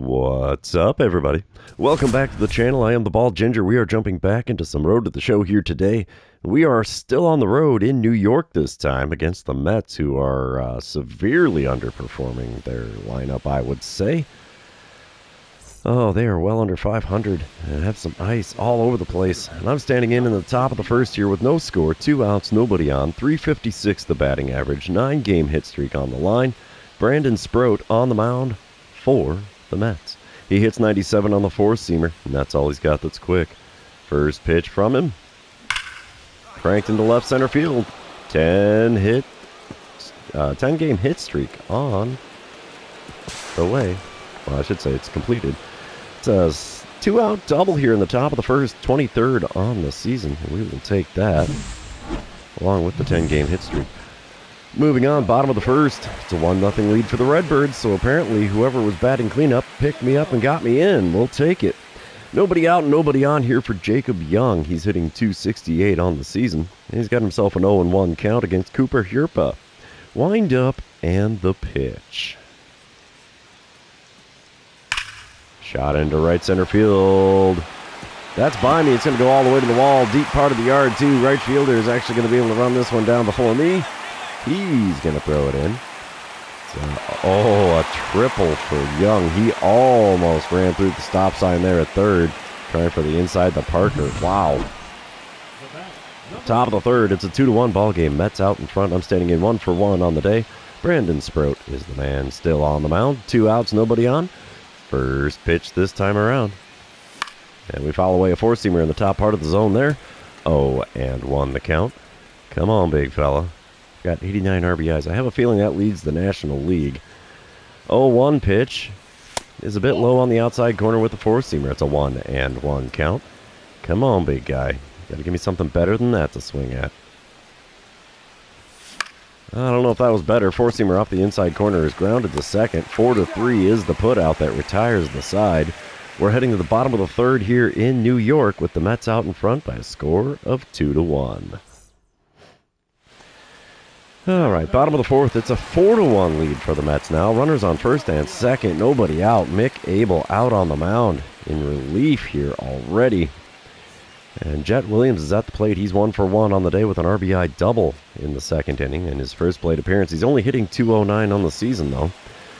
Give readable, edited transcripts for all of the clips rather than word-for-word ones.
What's up, everybody? Welcome back to the channel. I am the Bald Ginger. We are jumping back into some Road to the Show here today. We are still on the road in New York this time against the Mets, who are severely underperforming their lineup, I would say. Oh, they are well under 500 and have some ice all over the place. And I'm standing in the top of the first here with no score, 2 outs, nobody on, 356 the batting average, 9-game hit streak on the line. Brandon Sproat on the mound for the Mets. He hits 97 on the four-seamer, and that's all he's got that's quick. First pitch from him. Cranked into left center field. 10-game hit streak on the way. Well, I should say it's completed. It's a 2-out double here in the top of the first, 23rd on the season. We will take that, along with the 10-game hit streak. Moving on, bottom of the first, it's a 1-0 lead for the Redbirds, so apparently whoever was batting cleanup picked me up and got me in. We'll take it. Nobody out, nobody on here for Jacob Young. He's hitting .268 on the season. He's got himself an 0-1 count against Cooper Hierpa. Wind up and the pitch. Shot into right center field. That's by me. It's going to go all the way to the wall. Deep part of the yard, too. Right fielder is actually going to be able to run this one down before me. He's going to throw it in. A triple for Young. He almost ran through the stop sign there at third, trying for the inside the Parker. Wow. Top of the third. It's a 2-1 ball game. Mets out in front. I'm standing in 1-for-1 on the day. Brandon Sproat is the man still on the mound. 2 outs, nobody on. First pitch this time around. And we foul away a four-seamer in the top part of the zone there. 0-1 the count. Come on, big fella. Got 89 RBIs. I have a feeling that leads the National League. 0-1 pitch is a bit low on the outside corner with the four-seamer. It's a 1-1 count. Come on, big guy. Got to give me something better than that to swing at. I don't know if that was better. Four-seamer off the inside corner is grounded to second. 4-3 is the put-out that retires the side. We're heading to the bottom of the third here in New York with the Mets out in front by a score of 2-1. All right, bottom of the fourth. It's a 4-1 lead for the Mets now. Runners on first and second. Nobody out. Mick Abel out on the mound in relief here already. And Jet Williams is at the plate. He's 1-for-1 on the day with an RBI double in the second inning in his first plate appearance. He's only hitting .209 on the season, though.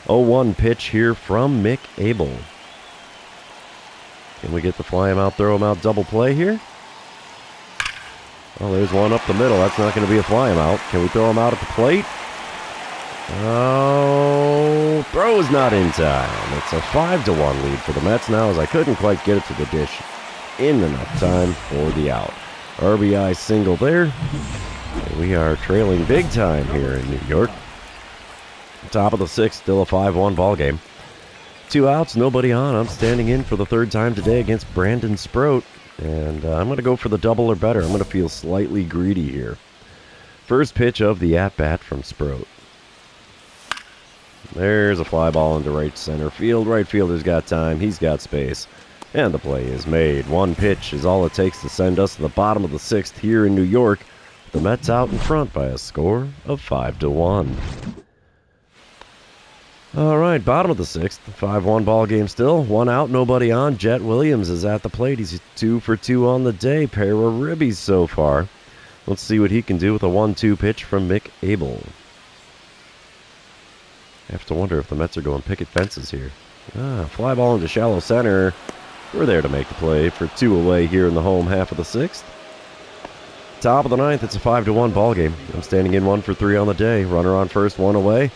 0-1 pitch here from Mick Abel. Can we get the fly him out, throw him out double play here? Oh, there's one up the middle. That's not going to be a fly him out. Can we throw him out at the plate? Oh, throw is not in time. It's a 5-1 lead for the Mets now, as I couldn't quite get it to the dish in enough time for the out. RBI single there. And we are trailing big time here in New York. Top of the sixth, still a 5-1 ball game. 2 outs, nobody on. I'm standing in for the third time today against Brandon Sproat. And I'm going to go for the double or better. I'm going to feel slightly greedy here. First pitch of the at-bat from Sproat. There's a fly ball into right center field. Right fielder's got time. He's got space. And the play is made. One pitch is all it takes to send us to the bottom of the sixth here in New York. The Mets out in front by a score of 5-1. All right, bottom of the sixth. 5-1 ball game still. 1 out, nobody on. Jet Williams is at the plate. He's 2-for-2 on the day. Pair of ribbies so far. Let's see what he can do with a 1-2 pitch from Mick Abel. I have to wonder if the Mets are going picket fences here. Fly ball into shallow center. We're there to make the play for 2 away here in the home half of the sixth. Top of the ninth, it's a 5-1 ball game. I'm standing in 1-for-3 on the day. Runner on first, 1 away.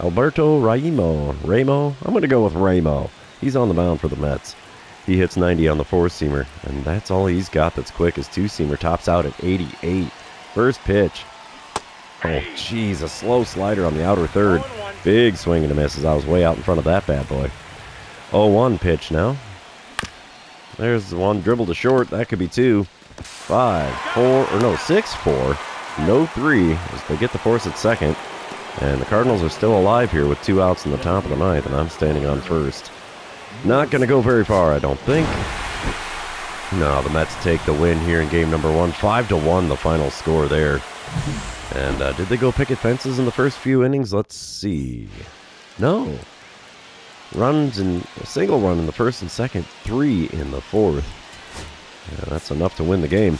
Alberto Ramo. I'm going to go with Ramo. He's on the mound for the Mets. He hits 90 on the four-seamer, and that's all he's got that's quick. His two-seamer tops out at 88. First pitch. Oh, jeez, a slow slider on the outer third. Big swing and a miss as I was way out in front of that bad boy. 0-1 pitch now. There's one dribble to short. That could be 2. 6-4. No 3 as they get the force at second. And the Cardinals are still alive here with 2 outs in the top of the ninth, and I'm standing on first. Not going to go very far, I don't think. No, the Mets take the win here in game number 1. 5-1 the final score there. And did they go picket fences in the first few innings? Let's see. No. runs in a single run in the first and second, 3 in the fourth. Yeah, that's enough to win the game.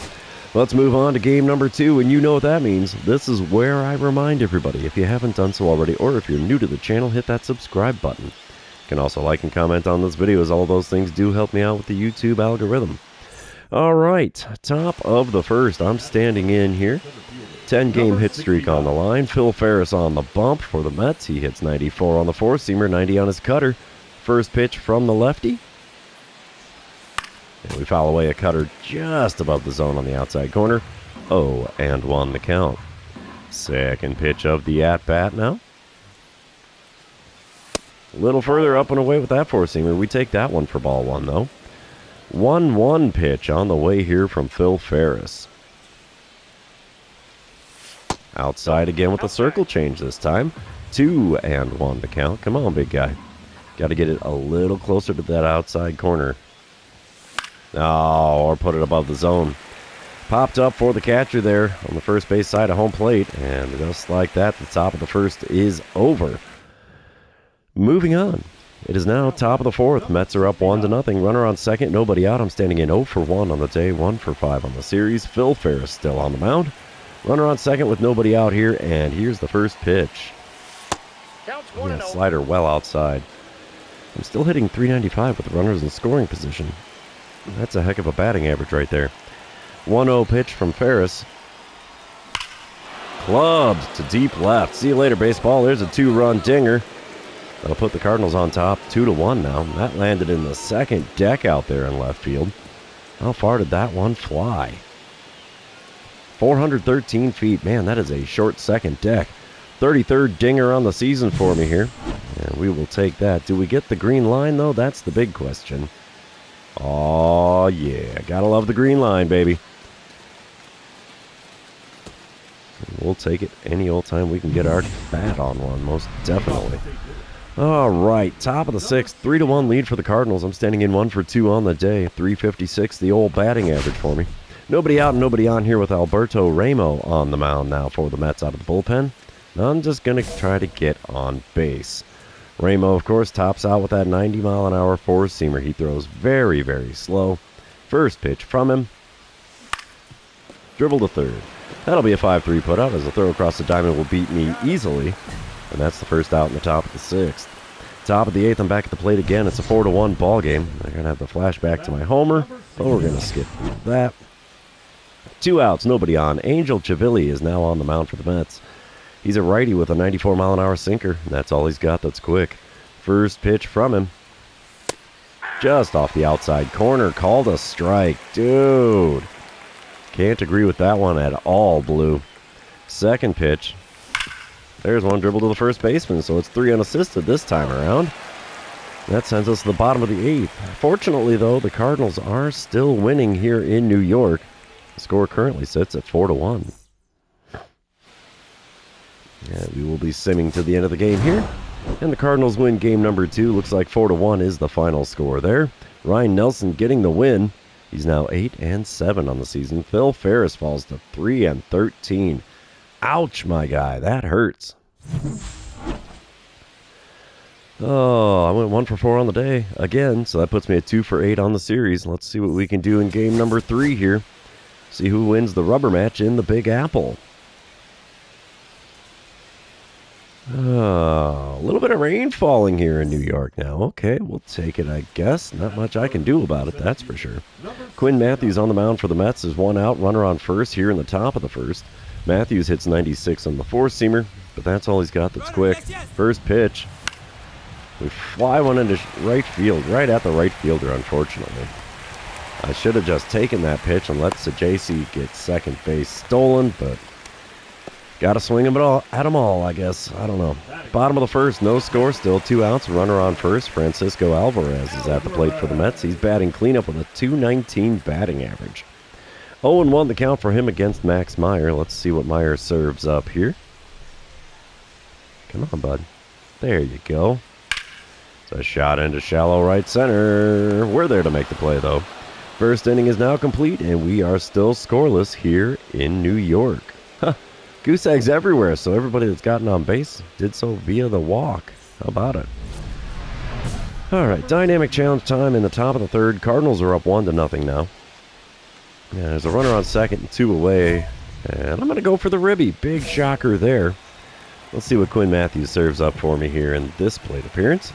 Let's move on to game number 2, and you know what that means. This is where I remind everybody, if you haven't done so already, or if you're new to the channel, hit that subscribe button. You can also like and comment on this video, as all those things do help me out with the YouTube algorithm. All right, top of the first, I'm standing in here. 10-game hit streak on the line. Phil Ferris on the bump for the Mets. He hits 94 on the four-seamer, 90 on his cutter. First pitch from the lefty. And we foul away a cutter just above the zone on the outside corner. 0-1 the count. Second pitch of the at-bat now. A little further up and away with that four-seamer. We take that one for ball one, though. 1-1 pitch on the way here from Phil Ferris. Outside again with a circle change this time. 2-1 the count. Come on, big guy. Got to get it a little closer to that outside corner. Oh, or put it above the zone. Popped up for the catcher there on the first base side of home plate. And just like that, the top of the first is over. Moving on. It is now top of the fourth. Mets are up 1-0. Runner on second, nobody out. I'm standing in 0 for 1 on the day, 1 for 5 on the series. Phil Ferris still on the mound. Runner on second with nobody out here, and here's the first pitch. Yeah, slider well outside. I'm still hitting .395 with runners in scoring position. That's a heck of a batting average right there. 1-0 pitch from Ferris. Clubbed to deep left. See you later, baseball. There's a 2-run dinger. That'll put the Cardinals on top 2-1 now. That landed in the second deck out there in left field. How far did that one fly? 413 feet. Man, that is a short second deck. 33rd dinger on the season for me here. And we will take that. Do we get the green line, though? That's the big question. Oh, yeah. Gotta love the green line, baby. We'll take it any old time we can get our bat on one, most definitely. All right, top of the sixth, 3-1 lead for the Cardinals. I'm standing in 1 for 2 on the day. .356, the old batting average for me. Nobody out and nobody on here with Alberto Ramo on the mound now for the Mets out of the bullpen. I'm just going to try to get on base. Ramo, of course, tops out with that 90-mile-an-hour four-seamer. He throws very, very slow. First pitch from him. Dribble to third. That'll be a 5-3 putout, as the throw across the diamond will beat me easily. And that's the first out in the top of the sixth. Top of the eighth, I'm back at the plate again. It's a 4-1 ball game. I'm going to have the flashback to my homer, but we're going to skip through that. 2 outs, nobody on. Angel Chivilli is now on the mound for the Mets. He's a righty with a 94-mile-an-hour sinker, and that's all he's got that's quick. First pitch from him. Just off the outside corner, called a strike. Dude. Can't agree with that one at all, Blue. Second pitch. There's one dribble to the first baseman, so it's 3 unassisted this time around. That sends us to the bottom of the eighth. Fortunately, though, the Cardinals are still winning here in New York. The score currently sits at 4-1. Yeah, we will be simming to the end of the game here. And the Cardinals win game number 2. Looks like 4-1 is the final score there. Ryan Nelson getting the win. He's now 8-7 on the season. Phil Ferris falls to 3-13. Ouch, my guy. That hurts. Oh, I went 1 for 4 on the day again, so that puts me at 2 for 8 on the series. Let's see what we can do in game number 3 here. See who wins the rubber match in the Big Apple. Oh, a little bit of rain falling here in New York now. Okay, we'll take it, I guess. Not much I can do about it, that's for sure. Quinn Matthews on the mound for the Mets is 1 out, runner on first here in the top of the first. Matthews hits 96 on the four-seamer, but that's all he's got that's quick. First pitch. We fly one into right field, right at the right fielder, unfortunately. I should have just taken that pitch and let Sajasi get second base stolen, but got to swing him at them all, I guess. I don't know. Bottom of the first, no score, still 2 outs, runner on first. Francisco Alvarez is at the plate for the Mets. He's batting cleanup with a .219 batting average. 0-1 the count for him against Max Meyer. Let's see what Meyer serves up here. Come on, bud. There you go. It's a shot into shallow right center. We're there to make the play, though. First inning is now complete, and we are still scoreless here in New York. Huh. Goose eggs everywhere, so everybody that's gotten on base did so via the walk. How about it? All right, dynamic challenge time in the top of the third. Cardinals are up 1-0 now. Yeah, there's a runner on second and 2 away. And I'm going to go for the ribby. Big shocker there. Let's see what Quinn Matthews serves up for me here in this plate appearance.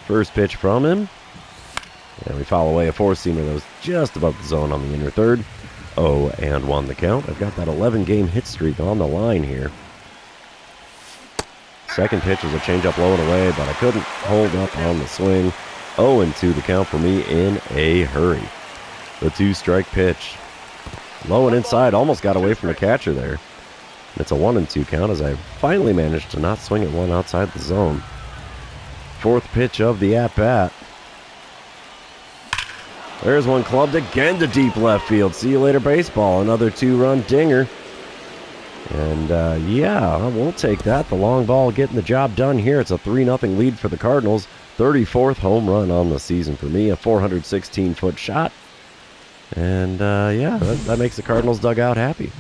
First pitch from him. And we foul away a four-seamer that was just above the zone on the inner third. 0-1 the count. I've got that 11-game hit streak on the line here. Second pitch was a changeup low and away, but I couldn't hold up on the swing. 0-2 the count for me in a hurry. The 2-strike pitch. Low and inside, almost got away from the catcher there. It's a 1-2 count as I finally managed to not swing at one outside the zone. Fourth pitch of the at-bat. There's one clubbed again to deep left field. See you later, baseball. Another 2-run dinger. And, yeah, we'll take that. The long ball getting the job done here. It's a 3-0 lead for the Cardinals. 34th home run on the season for me. A 416-foot shot. And, yeah, that makes the Cardinals dugout happy.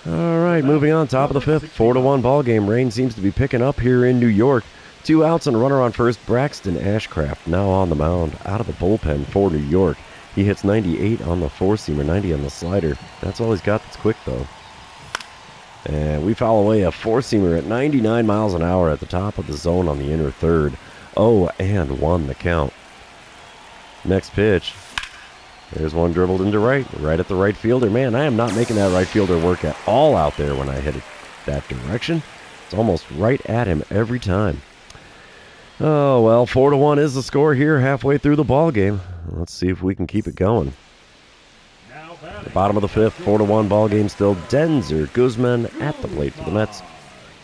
All right, moving on. Top of the fifth. 4-1 ball game. Rain seems to be picking up here in New York. 2 outs and a runner on first. Braxton Ashcraft now on the mound out of the bullpen for New York. He hits 98 on the four-seamer, 90 on the slider. That's all he's got that's quick, though. And we foul away a four-seamer at 99 miles an hour at the top of the zone on the inner third. 0-1 the count. Next pitch. There's one dribbled into right at the right fielder. Man, I am not making that right fielder work at all out there when I hit it that direction. It's almost right at him every time. Oh, well, 4-1 is the score here halfway through the ball game. Let's see if we can keep it going. The bottom of the fifth, 4-1 ball game still. Denzer Guzman at the plate for the Mets.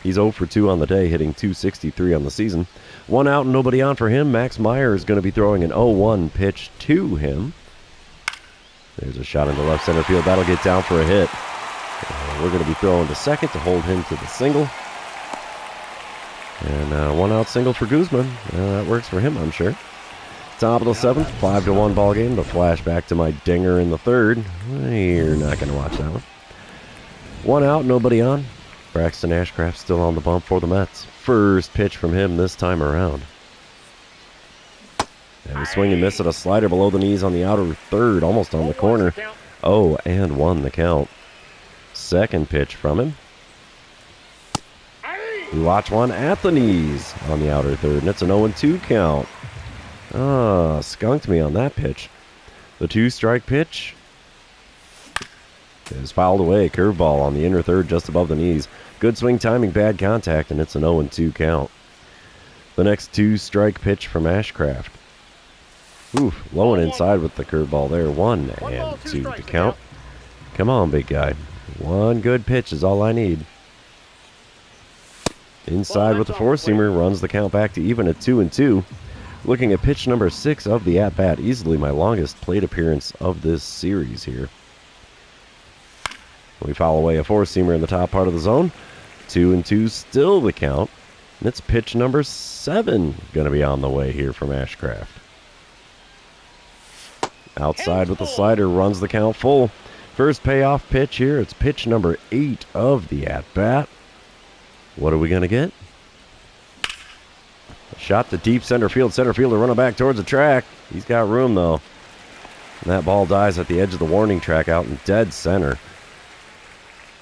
He's 0 for 2 on the day, hitting .263 on the season. 1 out and nobody on for him. Max Meyer is going to be throwing an 0-1 pitch to him. There's a shot into left center field. That'll get down for a hit. We're going to be throwing to second to hold him to the single. And 1 out single for Guzman. That works for him, I'm sure. Top of the seventh, 5-1 ball game. The flashback to my dinger in the third. You're not going to watch that one. 1 out, nobody on. Braxton Ashcraft still on the bump for the Mets. First pitch from him this time around. And we swing and miss at a slider below the knees on the outer third, almost on the corner. 0-1 the count. Second pitch from him. We watch one at the knees on the outer third, and it's an 0-2 count. Skunked me on that pitch. The 2-strike pitch is fouled away. Curveball on the inner third just above the knees. Good swing timing, bad contact, and it's an 0-2 count. The next 2-strike pitch from Ashcraft. Oof, low and inside with the curveball there. 1-2 to count. Come on, big guy. One good pitch is all I need. Inside with the four-seamer, runs the count back to even at 2-2. Looking at pitch number 6 of the at-bat, easily my longest plate appearance of this series here. We foul away a four-seamer in the top part of the zone. 2-2 still the count. And it's pitch number 7 going to be on the way here from Ashcraft. Outside with the slider, runs the count full. First payoff pitch here. It's pitch number 8 of the at-bat. What are we going to get? A shot to deep center field. Center fielder running back towards the track. He's got room, though. And that ball dies at the edge of the warning track out in dead center.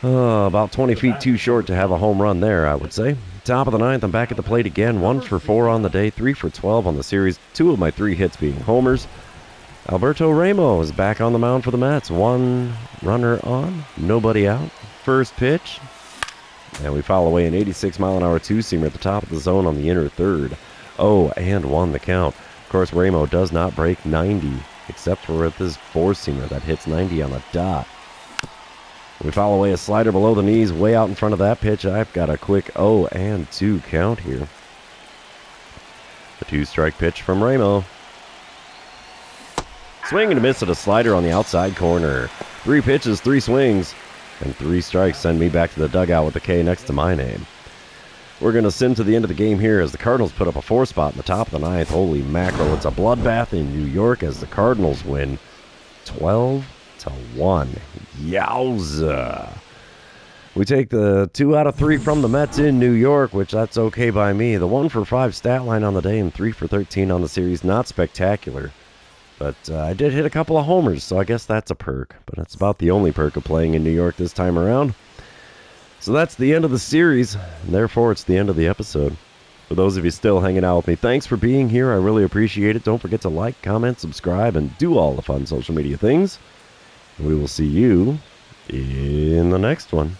About 20 feet too short to have a home run there, I would say. Top of the ninth, I'm back at the plate again. 1 for 4 on the day, 3 for 12 on the series. 2 of my 3 hits being homers. Alberto Ramos is back on the mound for the Mets. 1 runner on, nobody out. First pitch. And we foul away an 86-mile-an-hour two-seamer at the top of the zone on the inner third. 0-1 the count. Of course, Ramo does not break 90, except for with this four-seamer that hits 90 on the dot. We foul away a slider below the knees, way out in front of that pitch. I've got a quick 0-2 count here. The 2-strike pitch from Ramo. Swing and a miss at a slider on the outside corner. 3 pitches, 3 swings. And 3 strikes send me back to the dugout with a K next to my name. We're going to sim to the end of the game here as the Cardinals put up a 4 spot in the top of the ninth. Holy mackerel, it's a bloodbath in New York as the Cardinals win 12-1. Yowza. We take the 2 out of 3 from the Mets in New York, which that's okay by me. The 1 for 5 stat line on the day and 3 for 13 on the series. Not spectacular. But I did hit a couple of homers, so I guess that's a perk. But that's about the only perk of playing in New York this time around. So that's the end of the series, and therefore it's the end of the episode. For those of you still hanging out with me, thanks for being here. I really appreciate it. Don't forget to like, comment, subscribe, and do all the fun social media things. We will see you in the next one.